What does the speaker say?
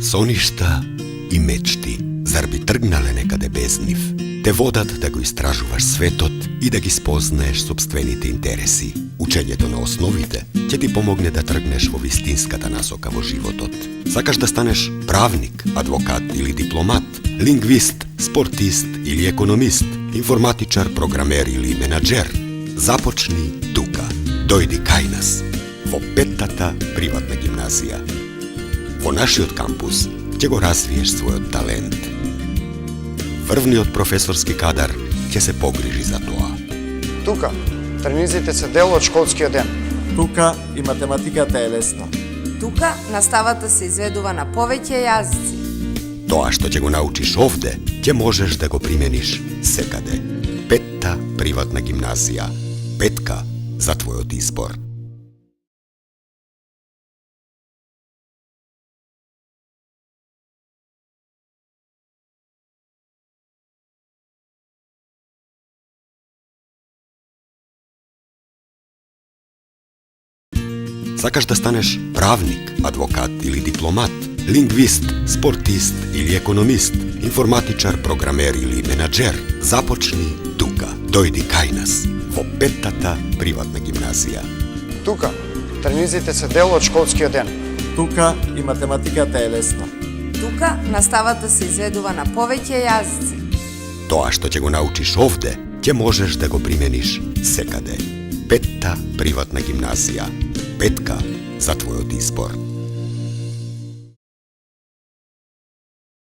Соништа и мечти, зар би тргнале некаде без нив? Те водат да го истражуваш светот и да ги спознаеш собствените интереси. Учењето на основите ќе ти помогне да тргнеш во вистинската насока во животот. Сакаш да станеш правник, адвокат или дипломат, лингвист, спортист или економист, информатичар, програмер или менаџер? Започни тука. Дојди кај нас, во петтата приватна гимназија. Во нашиот кампус ќе го развиеш својот талент. Врвниот професорски кадар ќе се погрижи за тоа. Тука, тренизите се дел од школскиот ден. Тука и математиката е лесна. Тука наставата се изведува на повеќе јазици. Тоа што ќе го научиш овде, ќе можеш да го примениш секаде. Петта приватна гимназија. Петка за твојот избор. Сакаш да станеш правник, адвокат или дипломат, лингвист, спортист или економист, информатичар, програмер или менаџер? Започни тука. Дојди кај нас, во петтата приватна гимназија. Тука, тренизите се дел од школскиот ден. Тука и математиката е лесна. Тука наставата се изведува на повеќе јазици. Тоа што ќе го научиш овде, ќе можеш да го примениш секаде. Петта приватна гимназија. Петка за твојот избор.